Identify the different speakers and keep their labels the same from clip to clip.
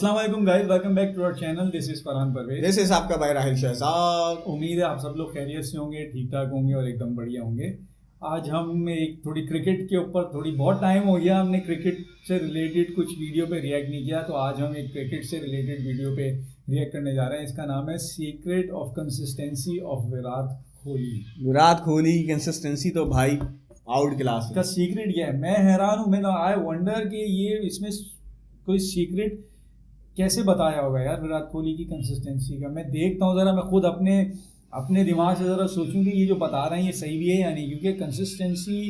Speaker 1: अस्सलाम वालेकुम guys, welcome back to our channel. This is Farhan Parvez.
Speaker 2: This is आपका भाई राहिल शहजाद।
Speaker 1: उम्मीद है आप सब लोग खैरियत से होंगे, ठीक ठाक होंगे और एकदम बढ़िया होंगे। आज हम एक थोड़ी क्रिकेट के ऊपर बहुत टाइम हो गया हमने क्रिकेट से रिलेटेड कुछ वीडियो पे रिएक्ट नहीं किया, तो आज हम एक क्रिकेट से रिलेटेड वीडियो पे रिएक्ट करने जा रहे हैं। इसका नाम है secret of consistency of Virat Kohli.
Speaker 2: Virat Kohli की कंसिस्टेंसी तो भाई आउट क्लास
Speaker 1: इसका सीक्रेट क्या है? मैं हैरान हूँ। मैं आई वंडर कि ये इसमें कोई सीक्रेट कैसे बताया होगा यार विराट कोहली की कंसिस्टेंसी का। मैं देखता हूँ ज़रा, मैं खुद अपने अपने दिमाग से ज़रा सोचूं कि ये जो बता रहे हैं ये सही भी है या नहीं, क्योंकि कंसिस्टेंसी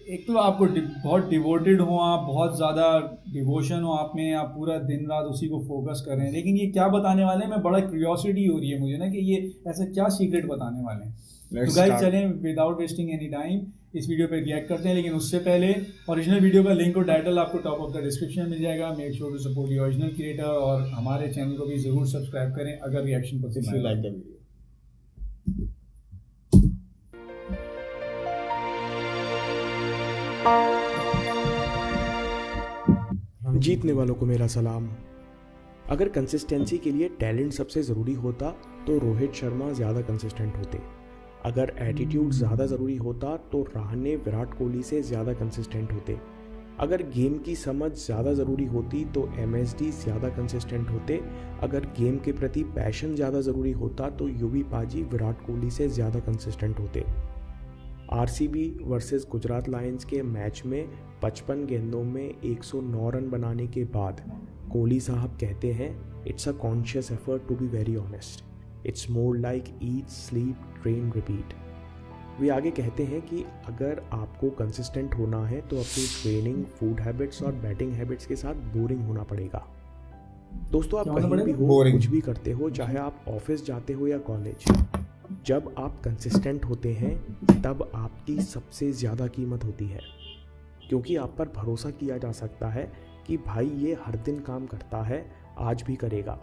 Speaker 1: एक तो आपको बहुत डिवोटेड हो, आप बहुत ज़्यादा डिवोशन हो आप में, आप पूरा दिन रात उसी को फोकस कर रहे हैं, लेकिन ये क्या बताने वाले हैं, मैं बड़ा क्यूरियोसिटी हो रही है मुझे ना कि ये ऐसा क्या सीक्रेट बताने वाले हैं। तो गाइस चलें विदाउट वेस्टिंग एनी टाइम इस वीडियो पे रिएक्ट करते हैं, लेकिन उससे पहले ओरिजिनल वीडियो का लिंक और टाइटल आपको टॉप ऑफ द डिस्क्रिप्शन में मिल जाएगा। Make sure to support the original creator और हमारे चैनल को भी ज़रूर सब्सक्राइब करें अगर रिएक्शन पसंद आए।
Speaker 2: Like the video.
Speaker 3: जीतने वालों को मेरा सलाम। अगर कंसिस्टेंसी के लिए टैलेंट सबसे ज़रूरी होता तो रोहित शर्मा ज़्यादा कंसिस्टेंट होते। अगर एटीट्यूड ज़्यादा ज़रूरी होता तो रहाणे विराट कोहली से ज़्यादा कंसिस्टेंट होते। अगर गेम की समझ ज़्यादा ज़रूरी होती तो एमएसडी ज़्यादा कंसिस्टेंट होते। अगर गेम के प्रति पैशन ज़्यादा ज़रूरी होता तो युवी पाजी विराट कोहली से ज़्यादा कंसिस्टेंट होते। आरसीबी वर्सेस गुजरात लायंस के मैच में 55 गेंदों में 109 रन बनाने के बाद कोहली साहब कहते हैं, it's a conscious effort to be very honest, it's more like eat sleep train repeat. वे आगे कहते हैं कि अगर आपको कंसिस्टेंट होना है तो अपनी ट्रेनिंग, फूड हैबिट्स और बैटिंग हैबिट्स के साथ बोरिंग होना पड़ेगा। दोस्तों, आप कहीं भी हो, कुछ भी करते हो, चाहे आप ऑफिस जाते हो या कॉलेज, जब आप कंसिस्टेंट होते हैं तब आपकी सबसे ज़्यादा कीमत होती है, क्योंकि आप पर भरोसा किया जा सकता है कि भाई ये हर दिन काम करता है, आज भी करेगा।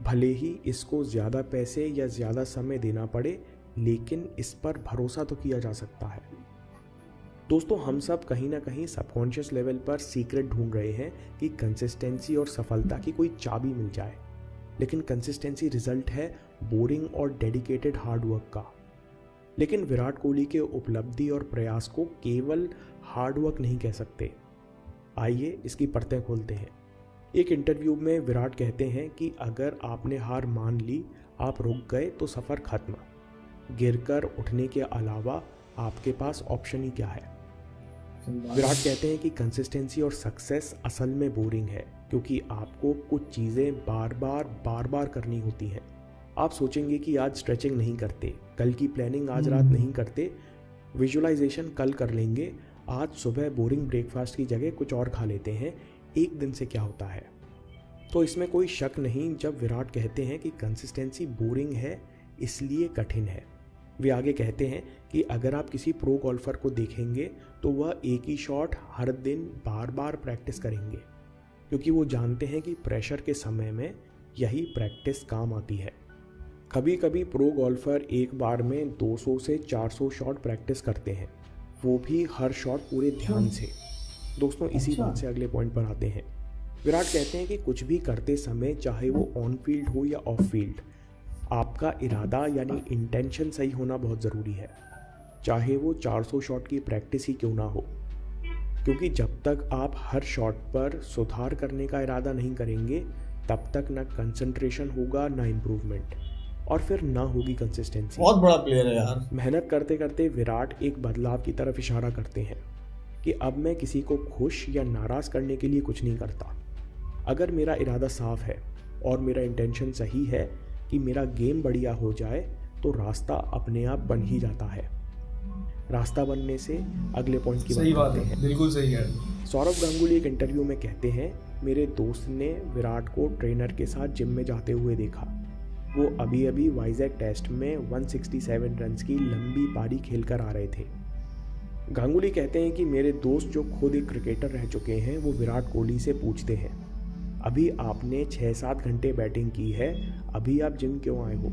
Speaker 3: भले ही इसको ज़्यादा पैसे या ज़्यादा समय देना पड़े, लेकिन इस पर भरोसा तो किया जा सकता है। दोस्तों, हम सब कहीं ना कहीं सबकॉन्शियस लेवल पर सीक्रेट ढूंढ रहे हैं कि कंसिस्टेंसी और सफलता की कोई चाबी मिल जाए, लेकिन कंसिस्टेंसी रिजल्ट है बोरिंग और डेडिकेटेड हार्ड वर्क का। लेकिन विराट कोहली के उपलब्धि और प्रयास को केवल हार्ड वर्क नहीं कह सकते। आइए इसकी परतें खोलते हैं। एक इंटरव्यू में विराट कहते हैं कि अगर आपने हार मान ली, आप रुक गए तो सफ़र खत्म। गिरकर उठने के अलावा आपके पास ऑप्शन ही क्या है। विराट कहते हैं कि कंसिस्टेंसी और सक्सेस असल में बोरिंग है, क्योंकि आपको कुछ चीज़ें बार बार करनी होती हैं। आप सोचेंगे कि आज स्ट्रेचिंग नहीं करते, कल की प्लानिंग आज रात नहीं करते, विजुअलाइजेशन कल कर लेंगे, आज सुबह बोरिंग ब्रेकफास्ट की जगह कुछ और खा लेते हैं, एक दिन से क्या होता है। तो इसमें कोई शक नहीं जब विराट कहते हैं कि कंसिस्टेंसी बोरिंग है, इसलिए कठिन है। वे आगे कहते हैं कि अगर आप किसी प्रो गोल्फर को देखेंगे तो वह एक ही शॉट हर दिन बार बार प्रैक्टिस करेंगे, क्योंकि वो जानते हैं कि प्रेशर के समय में यही प्रैक्टिस काम आती है। कभी कभी प्रो गोल्फर एक बार में 200 से 400 शॉट प्रैक्टिस करते हैं, वो भी हर शॉट पूरे ध्यान से। दोस्तों, इसी बात से अगले पॉइंट पर आते हैं। विराट कहते हैं कि कुछ भी करते समय, चाहे वो ऑन फील्ड हो या ऑफ फील्ड, आपका इरादा यानी इंटेंशन सही होना बहुत ज़रूरी है, चाहे वो 400 शॉट की प्रैक्टिस ही क्यों ना हो। क्योंकि जब तक आप हर शॉट पर सुधार करने का इरादा नहीं करेंगे, तब तक ना कंसंट्रेशन होगा, ना इम्प्रूवमेंट, और फिर ना होगी कंसिस्टेंसी।
Speaker 2: बहुत बड़ा प्लेयर है यार।
Speaker 3: मेहनत करते करते विराट एक बदलाव की तरफ इशारा करते हैं कि अब मैं किसी को खुश या नाराज़ करने के लिए कुछ नहीं करता। अगर मेरा इरादा साफ है और मेरा इंटेंशन सही है कि मेरा गेम बढ़िया हो जाए, तो रास्ता अपने आप बन ही जाता है। रास्ता बनने से अगले पॉइंट की
Speaker 1: सही बात है, बिल्कुल सही है।
Speaker 3: सौरव गांगुली एक इंटरव्यू में कहते हैं, मेरे दोस्त ने विराट को ट्रेनर के साथ जिम में जाते हुए देखा। वो अभी अभी वाइजैक टेस्ट में 167 रन की लंबी पारी खेलकर आ रहे थे। गांगुली कहते हैं कि मेरे दोस्त जो खुद एक क्रिकेटर रह चुके हैं, वो विराट कोहली से पूछते हैं, अभी आपने 6-7 घंटे बैटिंग की है, अभी आप जिम क्यों आए हो?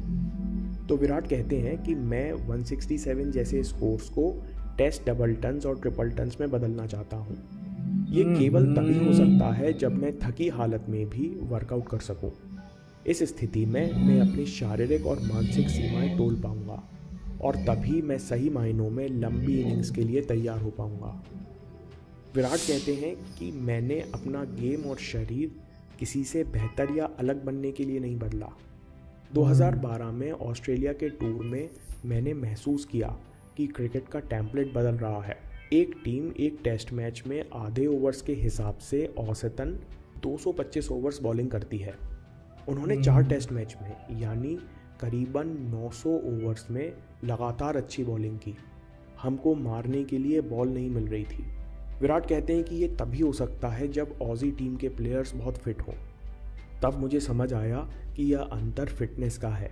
Speaker 3: तो विराट कहते हैं कि मैं 167 जैसे स्कोर्स को टेस्ट डबल टन्स और ट्रिपल टन्स में बदलना चाहता हूँ। ये केवल तभी हो सकता है जब मैं थकी हालत में भी वर्कआउट कर सकूं। इस स्थिति में मैं अपनी शारीरिक और मानसिक सीमाएं तोल पाऊंगा और तभी मैं सही मायनों में लंबी इनिंग्स के लिए तैयार हो पाऊंगा। विराट कहते हैं कि मैंने अपना गेम और शरीर किसी से बेहतर या अलग बनने के लिए नहीं बदला। 2012 में ऑस्ट्रेलिया के टूर में मैंने महसूस किया कि क्रिकेट का टेम्पलेट बदल रहा है। एक टीम एक टेस्ट मैच में आधे ओवर्स के हिसाब से औसतन 225 ओवर्स बॉलिंग करती है। उन्होंने 4 टेस्ट मैच में यानी करीबन 900 ओवर्स में लगातार अच्छी बॉलिंग की। हमको मारने के लिए बॉल नहीं मिल रही थी। विराट कहते हैं कि ये तभी हो सकता है जब ऑजी टीम के प्लेयर्स बहुत फिट हों। तब मुझे समझ आया कि यह अंतर फिटनेस का है।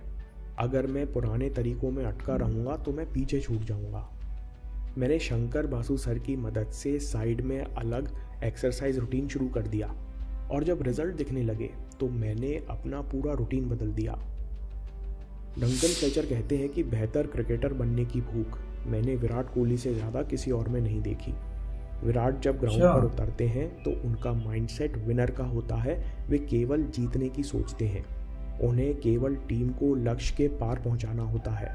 Speaker 3: अगर मैं पुराने तरीकों में अटका रहूँगा तो मैं पीछे छूट जाऊँगा। मैंने शंकर बासु सर की मदद से साइड में अलग एक्सरसाइज रूटीन शुरू कर दिया और जब रिजल्ट दिखने लगे तो मैंने अपना पूरा रूटीन बदल दिया। डंकन फ्लेचर कहते हैं कि बेहतर क्रिकेटर बनने की भूख मैंने विराट कोहली से ज़्यादा किसी और में नहीं देखी। विराट जब ग्राउंड पर उतरते हैं तो उनका माइंडसेट विनर का होता है। वे केवल जीतने की सोचते हैं। उन्हें केवल टीम को लक्ष्य के पार पहुंचाना होता है।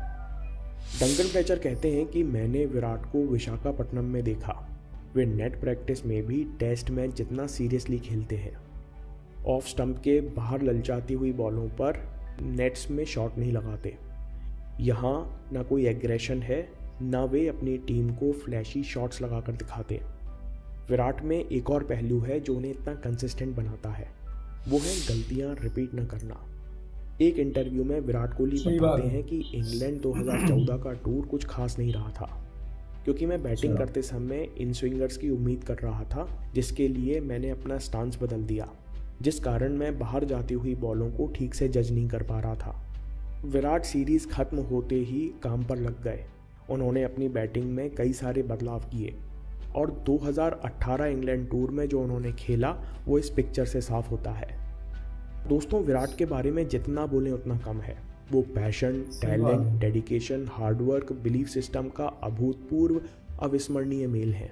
Speaker 3: डंकन फ्लेचर कहते हैं कि मैंने विराट को विशाखापट्टनम में देखा। वे नेट प्रैक्टिस में भी टेस्ट मैच जितना सीरियसली खेलते हैं। ऑफ स्टंप के बाहर ललचाती हुई बॉलों पर नेट्स में शॉट नहीं लगाते। यहाँ ना कोई एग्रेशन है, ना वे अपनी टीम को फ्लैशी शॉट्स लगाकर दिखाते। विराट में एक और पहलू है जो उन्हें इतना कंसिस्टेंट बनाता है, वो है गलतियाँ रिपीट न करना। एक इंटरव्यू में विराट कोहली बताते हैं कि इंग्लैंड 2014 का टूर कुछ खास नहीं रहा था क्योंकि मैं बैटिंग करते समय इन स्विंगर्स की उम्मीद कर रहा था, जिसके लिए मैंने अपना स्टांस बदल दिया, जिस कारण मैं बाहर जाती हुई बॉलों को ठीक से जज नहीं कर पा रहा था। विराट सीरीज़ खत्म होते ही काम पर लग गए। उन्होंने अपनी बैटिंग में कई सारे बदलाव किए और 2018 इंग्लैंड टूर में जो उन्होंने खेला वो इस पिक्चर से साफ होता है। दोस्तों, विराट के बारे में जितना बोलें उतना कम है। वो passion, talent, dedication, hard work, belief system का अभूतपूर्व अविस्मरणीय मेल है।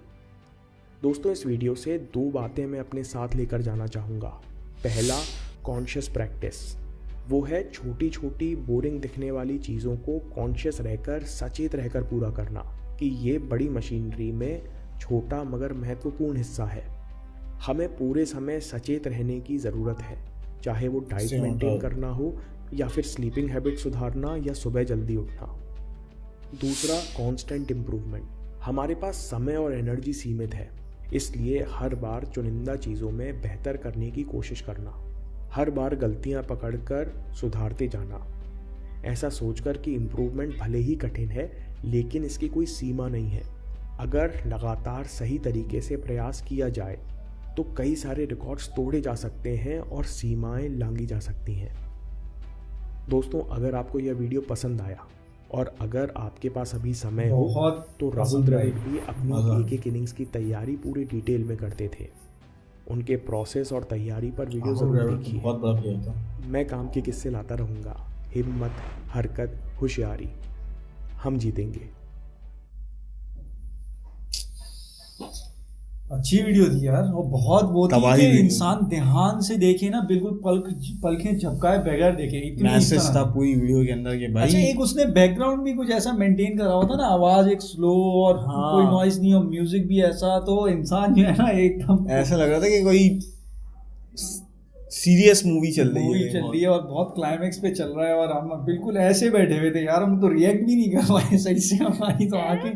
Speaker 3: दोस्तों, इस वीडियो से 2 बातें मैं अपने साथ लेकर जाना चाहूँगा। पहला, कॉन्शियस प्रैक्टिस। वो है छोटी छोटी बोरिंग दिखने वाली चीज़ों को कॉन्शियस रहकर, सचेत रहकर पूरा करना कि ये बड़ी मशीनरी में छोटा मगर महत्वपूर्ण हिस्सा है। हमें पूरे समय सचेत रहने की ज़रूरत है, चाहे वो डाइट मेंटेन करना हो या फिर स्लीपिंग हैबिट सुधारना या सुबह जल्दी उठना। दूसरा, कांस्टेंट इम्प्रूवमेंट। हमारे पास समय और एनर्जी सीमित है, इसलिए हर बार चुनिंदा चीज़ों में बेहतर करने की कोशिश करना, हर बार गलतियां पकड़कर सुधारते जाना, ऐसा सोचकर कि इम्प्रूवमेंट भले ही कठिन है लेकिन इसकी कोई सीमा नहीं है। अगर लगातार सही तरीके से प्रयास किया जाए तो कई सारे रिकॉर्ड्स तोड़े जा सकते हैं और सीमाएं लांघी जा सकती हैं। दोस्तों, अगर आपको यह वीडियो पसंद आया और अगर आपके पास अभी समय हो तो राहुल द्रविड़ भी अपनी एक इनिंग्स की तैयारी पूरी डिटेल में करते थे। उनके प्रोसेस और तैयारी पर वीडियो जरूर देखिए।
Speaker 2: बहुत बड़ा प्लेयर था।
Speaker 3: मैं काम के किस्से लाता रहूँगा। हिम्मत, हरकत, होशियारी, हम जीतेंगे।
Speaker 1: अच्छी वीडियो थी यार, और बहुत वो थी कि इंसान ध्यान से देखे ना, बिल्कुल पलकें झपकाए बगैर देखे, इतनी
Speaker 2: मैसेज था पूरी वीडियो के अंदर के भाई।
Speaker 1: अच्छा, एक उसने बैकग्राउंड भी कुछ ऐसा मेंटेन करा हुआ था ना, आवाज एक स्लो और कोई नॉइज नहीं और म्यूजिक भी ऐसा, तो इंसान जो है ना एकदम
Speaker 2: ऐसा लग रहा था कि कोई सीरियस मूवी चल रही है
Speaker 1: और बहुत क्लाइमेक्स पे चल रहा है और हम बिल्कुल ऐसे बैठे हुए थे यार, हम तो रिएक्ट भी नहीं कर पाए सही से, हमारी तो आंखें।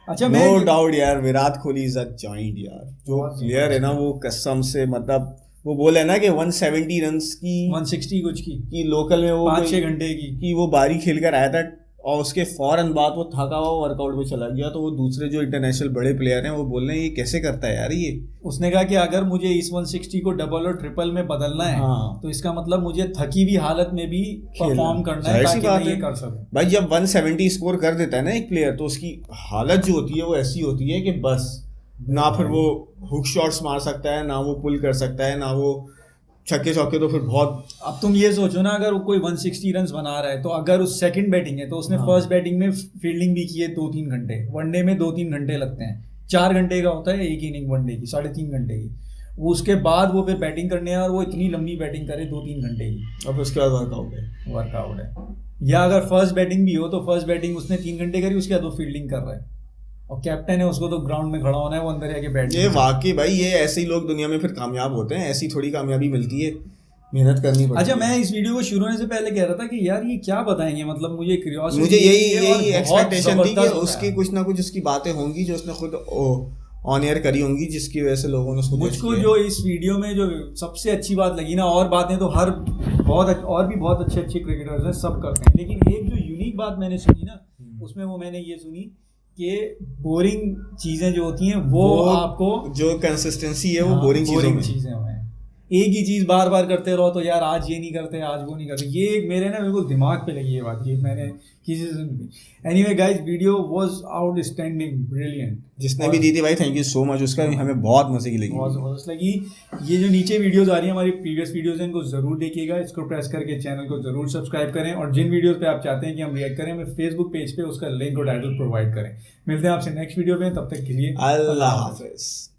Speaker 1: अच्छा,
Speaker 2: नो डाउट यार, Virat Kohli is a joint यार। जो प्लेयर है ना वो कसम से, मतलब वो बोले ना कि 170 रन्स की
Speaker 1: 160 कुछ की
Speaker 2: लोकल में वो
Speaker 1: 5-6 घंटे की
Speaker 2: वो बारी खेल कर आया था और उसके फौरन बाद वो थका हुआ वर्कआउट पे चला गया। तो वो दूसरे जो इंटरनेशनल बड़े प्लेयर हैं वो बोल रहे हैं ये कैसे करता है यार ये।
Speaker 1: उसने कहा कि अगर मुझे इस 160 को डबल और ट्रिपल में बदलना है तो इसका मतलब मुझे थकी हुई हालत में भी परफॉर्म करना है ताकि मैं ये कर सकूं।
Speaker 2: भाई जब 170 स्कोर कर देता है ना एक प्लेयर तो उसकी हालत जो होती है वो ऐसी होती है कि बस ना फिर वो हुक शॉट्स मार सकता है, ना वो पुल कर सकता है, ना वो छक्के चौके। तो फिर बहुत,
Speaker 1: अब तुम ये सोचो ना, अगर कोई 160 रन बना रहा है तो अगर उस सेकंड बैटिंग है तो उसने फर्स्ट बैटिंग में फील्डिंग भी की है 2-3 घंटे, वनडे में 2-3 घंटे लगते हैं, 4 घंटे का होता है एक इनिंग वनडे की, 3.5 घंटे की। वो उसके बाद वो फिर बैटिंग करने आए और वो इतनी लंबी बैटिंग करे 2-3 घंटे की।
Speaker 2: अब उसके बाद वर्कआउट है।
Speaker 1: या अगर फर्स्ट बैटिंग भी हो तो फर्स्ट बैटिंग उसने 3 घंटे करी, उसके बाद वो फील्डिंग कर रहा है और कैप्टन है, उसको तो ग्राउंड में खड़ा होना है, वो अंदर जाके बैठ।
Speaker 2: ये वाकई भाई, ये ऐसे ही लोग दुनिया में फिर कामयाब होते हैं, ऐसी थोड़ी कामयाबी मिलती है, मेहनत करनी पड़ती है।
Speaker 1: अच्छा, मैं इस वीडियो को शुरू होने से पहले कह रहा था कि यार ये क्या बताएंगे, मतलब मुझे क्यूरियोसिटी,
Speaker 2: मुझे यही एक्सपेक्टेशन थी कि उसकी कुछ ना कुछ उसकी बातें होंगी जो उसने खुद ऑन एयर करी होंगी, जिसकी वजह से लोगों ने उसको
Speaker 1: मुझको जो इस वीडियो में जो सबसे अच्छी बात लगी ना, और बातें तो हर और भी बहुत अच्छे क्रिकेटर्स हैं, सब करते हैं, लेकिन एक जो यूनिक बात मैंने सुनी ना, उसमें वो मैंने ये सुनी कि बोरिंग चीजें जो होती हैं वो आपको,
Speaker 2: जो कंसिस्टेंसी है वो बोरिंग
Speaker 1: चीजें हैं, एक ही चीज बार बार करते रहो तो यार आज ये नहीं करते, आज वो नहीं करते, ये एक मेरे ना बिल्कुल दिमाग पे लगी ये बात, ये मैंने किसी से सुनी। Anyway guys, video was outstanding, brilliant.
Speaker 2: जिसने भी दी थी भाई, थैंक यू सो मच, उसका हमें बहुत मजे की लगी,
Speaker 1: बहुत जबरदस्त लगी। ये जो नीचे वीडियोस आ रही हैं हमारी प्रीवियस वीडियोस हैं, इनको जरूर देखिएगा, इसको प्रेस करके चैनल को जरूर सब्सक्राइब करें, और जिन वीडियोस पे आप चाहते हैं कि हम रिएक्ट करें, हमें फेसबुक पेज पे उसका लिंक और टाइटल प्रोवाइड करें। मिलते हैं आपसे नेक्स्ट वीडियो में, तब तक के लिए
Speaker 2: अल्लाह हाफिज।